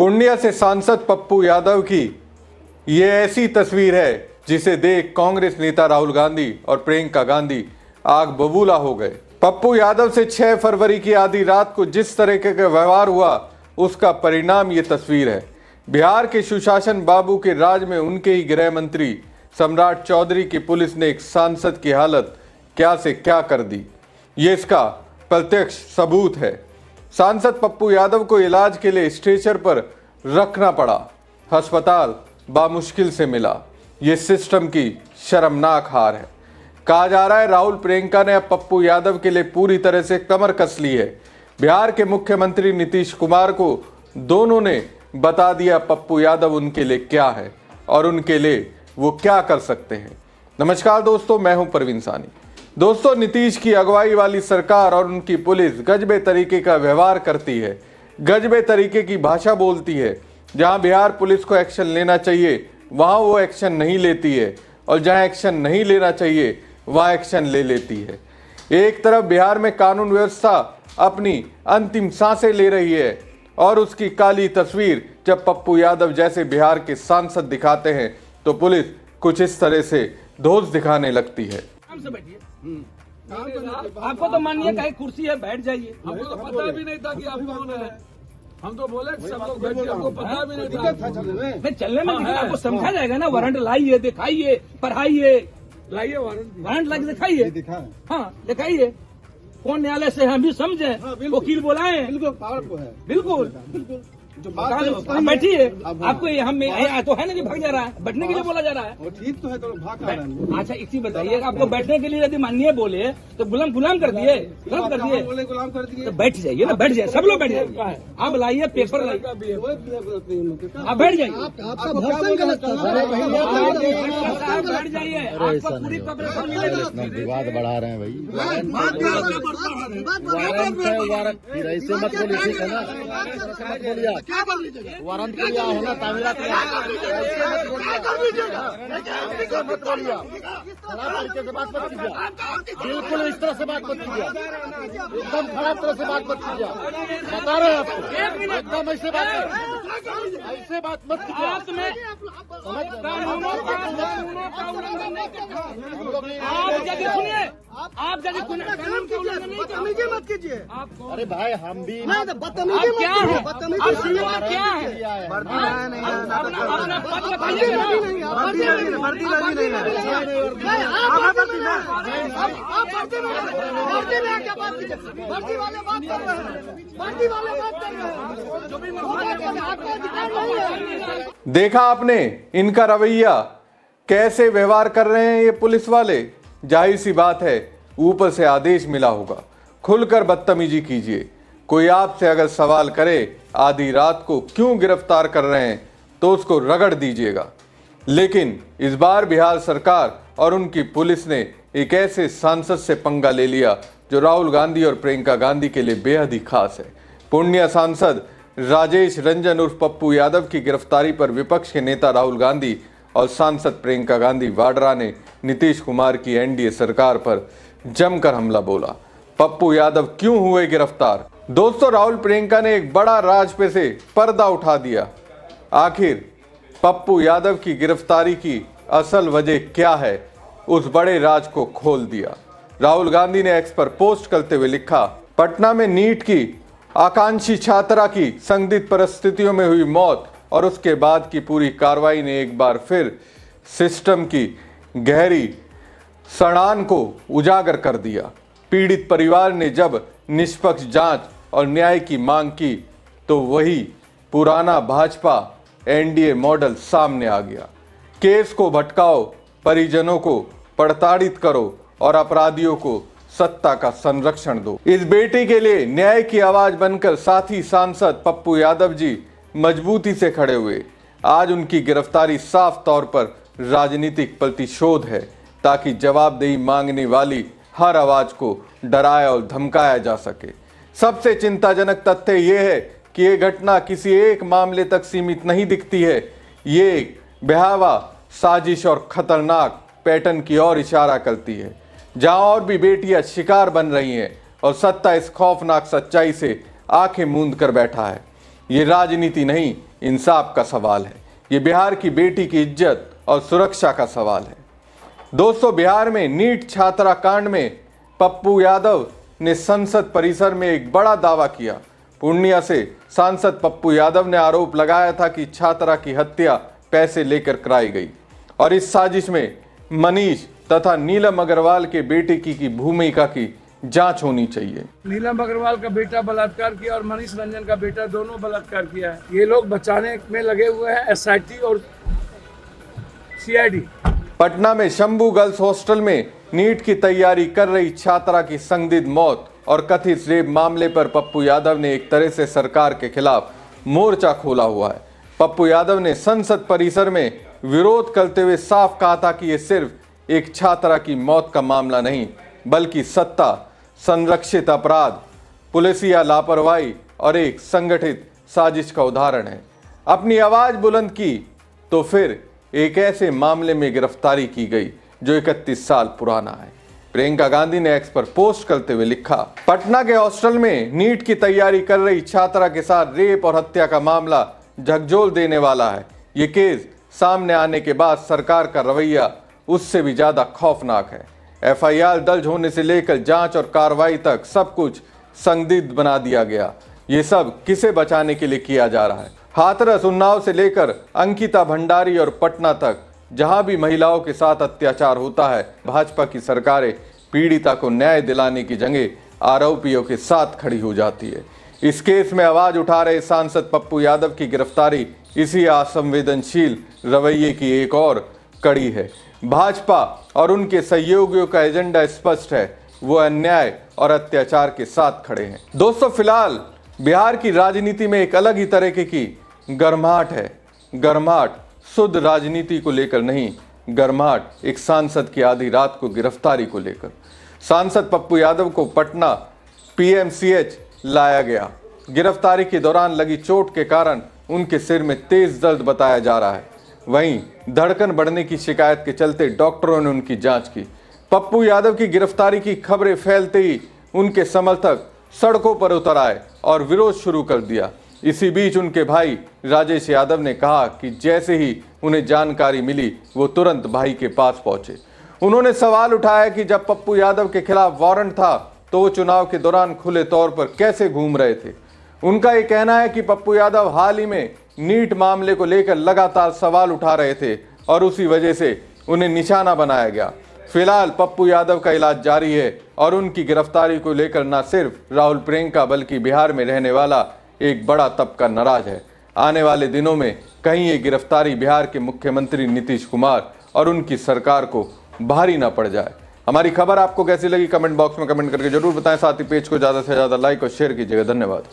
पूर्णिया से सांसद पप्पू यादव की ये ऐसी तस्वीर है जिसे देख कांग्रेस नेता राहुल गांधी और प्रियंका गांधी आग बबूला हो गए। पप्पू यादव से 6 फरवरी की आधी रात को जिस तरह का व्यवहार हुआ उसका परिणाम ये तस्वीर है। बिहार के सुशासन बाबू के राज में उनके ही गृह मंत्री सम्राट चौधरी की पुलिस ने एक सांसद की हालत क्या से क्या कर दी, ये इसका प्रत्यक्ष सबूत है। सांसद पप्पू यादव को इलाज के लिए स्ट्रेचर पर रखना पड़ा, अस्पताल बामुश्किल से मिला। ये सिस्टम की शर्मनाक हार है। कहा जा रहा है राहुल प्रियंका ने अब पप्पू यादव के लिए पूरी तरह से कमर कस ली है। बिहार के मुख्यमंत्री नीतीश कुमार को दोनों ने बता दिया पप्पू यादव उनके लिए क्या है और उनके लिए वो क्या कर सकते हैं। नमस्कार दोस्तों, मैं हूं परवीन सानी। दोस्तों, नीतीश की अगुवाई वाली सरकार और उनकी पुलिस गजबे तरीके का व्यवहार करती है, गजबे तरीके की भाषा बोलती है। जहां बिहार पुलिस को एक्शन लेना चाहिए वहां वो एक्शन नहीं लेती है और जहां एक्शन नहीं लेना चाहिए वहां एक्शन ले लेती है। एक तरफ बिहार में कानून व्यवस्था अपनी अंतिम सांसें ले रही है और उसकी काली तस्वीर जब पप्पू यादव जैसे बिहार के सांसद दिखाते हैं तो पुलिस कुछ इस तरह से धोस दिखाने लगती है। आपको तो मानिए कहीं कुर्सी है, बैठ जाइए। हमको तो पता भी नहीं था कि आप कौन है। हम तो बोले सब लोग बैठ के, हमको पता भी नहीं था। नहीं चलने में लेकिन आपको समझा जाएगा ना। वारंट लाइए, दिखाइए, पढ़ाइए, लाइए वारंट। वारंट लाके दिखाइए। हाँ दिखाइए, कौन न्यायालय से हम भी समझे, वकील बुलाए। बिल्कुल बैठिए। आपको हम तो है ना कि भाग जा रहा है, बैठने के लिए बोला जा रहा है। ठीक तो है तो भाग रहा है। अच्छा एक चीज बताइए, आपको बैठने के लिए यदि माननीय बोले तो गुलाम कर दिए, गलत कर दिए। बोले गुलाम कर दिए तो बैठ जाइए ना, बैठ जाइए, सब लोग बैठ जाइए। आप लाइए पेपर लाइए, आप बैठ जाइए, बैठ जाइए। आपको पूरी कवरेज मिलेगी। विवाद बढ़ा रहे हैं भाई। फिर ऐसे मत बोलिए, ठीक है ना, मत बोलिए। वारंट के लिए होना तामीरात मत बोलिए, खराब तरीके से बात मत कीजिए। बिल्कुल इस तरह से बात मत कीजिए, एकदम खराब तरह से बात मत कीजिए। बता रहे हैं आपको, एकदम ऐसे बात मत कीजिए। आप जगह सुनिए, आप जगह कानून का उल्लंघन नहीं मत कीजिए। अरे भाई हम भी बदतमीजी क्या है, क्या है? अपना पद बताइए देखा आपने इनका रवैया, कैसे व्यवहार कर रहे हैं ये पुलिस वाले। जाहिर सी बात है ऊपर से आदेश मिला होगा, खुलकर बदतमीजी कीजिए। कोई आपसे अगर सवाल करे आधी रात को क्यों गिरफ्तार कर रहे हैं तो उसको रगड़ दीजिएगा। लेकिन इस बार बिहार सरकार और उनकी पुलिस ने एक ऐसे सांसद से पंगा ले लिया जो राहुल गांधी और प्रियंका गांधी के लिए बेहद ही खास है। पूर्णिया सांसद राजेश रंजन उर्फ पप्पू यादव की गिरफ्तारी पर विपक्ष के नेता राहुल गांधी और सांसद प्रियंका गांधी वाड्रा ने नीतीश कुमार की एनडीए सरकार पर जमकर हमला बोला। पप्पू यादव क्यों हुए गिरफ्तार? दोस्तों, राहुल प्रियंका ने एक बड़ा राज पे से पर्दा उठा दिया। आखिर पप्पू यादव की गिरफ्तारी की असल वजह क्या है, उस बड़े राज को खोल दिया। राहुल गांधी ने एक्स पर पोस्ट करते हुए लिखा, पटना में नीट की आकांक्षी छात्रा की संदिग्ध परिस्थितियों में हुई मौत और उसके बाद की पूरी कार्रवाई ने एक बार फिर सिस्टम की गहरी सड़ान को उजागर कर दिया। पीड़ित परिवार ने जब निष्पक्ष जांच और न्याय की मांग की तो वही पुराना भाजपा एनडीए मॉडल सामने आ गया। केस को भटकाओ, परिजनों को प्रताड़ित करो और अपराधियों को सत्ता का संरक्षण दो। इस बेटी के लिए न्याय की आवाज बनकर साथी सांसद पप्पू यादव जी मजबूती से खड़े हुए। आज उनकी गिरफ्तारी साफ तौर पर राजनीतिक प्रतिशोध है ताकि जवाबदेही मांगने वाली हर आवाज को डराया और धमकाया जा सके। सबसे चिंताजनक तथ्य यह है कि यह घटना किसी एक मामले तक सीमित नहीं दिखती है। ये एक भयावह साजिश और खतरनाक पैटर्न की ओर इशारा करती है, जहां और भी बेटियां शिकार बन रही हैं और सत्ता इस खौफनाक सच्चाई से आंखें मूंद कर बैठा है। ये राजनीति नहीं, इंसाफ का सवाल है। ये बिहार की बेटी की इज्जत और सुरक्षा का सवाल है। दोस्तों, बिहार में नीट छात्रा कांड में पप्पू यादव ने संसद परिसर में एक बड़ा दावा किया। पूर्णिया से सांसद पप्पू यादव ने आरोप लगाया था कि छात्रा की हत्या पैसे लेकर कराई गई और इस साजिश में मनीष तथा नीलम अग्रवाल के बेटे की भूमिका की जांच होनी चाहिए। नीलम अग्रवाल का बेटा बलात्कार किया और मनीष रंजन का बेटा दोनों बलात्कार किया है। ये लोग बचाने में लगे हुए हैं, SIT और CID। पटना में शंभू गर्ल्स हॉस्टल में नीट की तैयारी कर रही छात्रा की संदिग्ध मौत और कथित रेप मामले पर पप्पू यादव ने एक तरह से सरकार के खिलाफ मोर्चा खोला हुआ है। पप्पू यादव ने संसद परिसर में विरोध करते हुए साफ कहा था कि यह सिर्फ एक छात्रा की मौत का मामला नहीं, बल्कि सत्ता, संरक्षित अपराध, पुलिसिया लापरवाही और एक संगठित साजिश का उदाहरण है। अपनी आवाज बुलंद की तो फिर एक ऐसे मामले में गिरफ्तारी की गई जो 31 साल पुराना है। प्रियंका गांधी ने एक्स पर पोस्ट करते हुए लिखा, पटना के हॉस्टल में नीट की तैयारी कर रही छात्रा के साथ रेप और हत्या का मामला झकझोर देने वाला है। ये केस सामने आने के बाद सरकार का रवैया उससे भी ज्यादा खौफनाक है। FIR दर्ज होने से लेकर जांच और कार्रवाई तक सब कुछ संदिग्ध बना दिया गया। ये सब किसे बचाने के लिए किया जा रहा है? हाथरस, उन्नाव से लेकर अंकिता भंडारी और पटना तक जहां भी महिलाओं के साथ अत्याचार होता है, भाजपा की सरकारें पीड़िता को न्याय दिलाने की जगह आरोपियों के साथ खड़ी हो जाती है। इस केस में आवाज उठा रहे सांसद पप्पू यादव की गिरफ्तारी इसी असंवेदनशील रवैये की एक और कड़ी है। भाजपा और उनके सहयोगियों का एजेंडा स्पष्ट है, वो अन्याय और अत्याचार के साथ खड़े हैं। दोस्तों, फिलहाल बिहार की राजनीति में एक अलग ही तरीके की गर्माहट है। गर्माहट शुद्ध राजनीति को लेकर नहीं, गर्माहट एक सांसद की आधी रात को गिरफ्तारी को लेकर। सांसद पप्पू यादव को पटना PMCH लाया गया। गिरफ्तारी के दौरान लगी चोट के कारण उनके सिर में तेज दर्द बताया जा रहा है। वहीं धड़कन बढ़ने की शिकायत के चलते डॉक्टरों ने उनकी जांच की। पप्पू यादव की गिरफ्तारी की खबरें फैलते ही उनके समर्थक सड़कों पर उतर आए और विरोध शुरू कर दिया। इसी बीच उनके भाई राजेश यादव ने कहा कि जैसे ही उन्हें जानकारी मिली वो तुरंत भाई के पास पहुंचे। उन्होंने सवाल उठाया कि जब पप्पू यादव के खिलाफ वारंट था तो वो चुनाव के दौरान खुले तौर पर कैसे घूम रहे थे। उनका ये कहना है कि पप्पू यादव हाल ही में नीट मामले को लेकर लगातार सवाल उठा रहे थे और उसी वजह से उन्हें निशाना बनाया गया। फिलहाल पप्पू यादव का इलाज जारी है और उनकी गिरफ्तारी को लेकर न सिर्फ राहुल, प्रियंका बल्कि बिहार में रहने वाला एक बड़ा तबका नाराज है। आने वाले दिनों में कहीं ये गिरफ्तारी बिहार के मुख्यमंत्री नीतीश कुमार और उनकी सरकार को भारी ना पड़ जाए। हमारी खबर आपको कैसी लगी कमेंट बॉक्स में कमेंट करके जरूर बताएं। साथ ही पेज को ज़्यादा से ज़्यादा लाइक और शेयर कीजिएगा। धन्यवाद।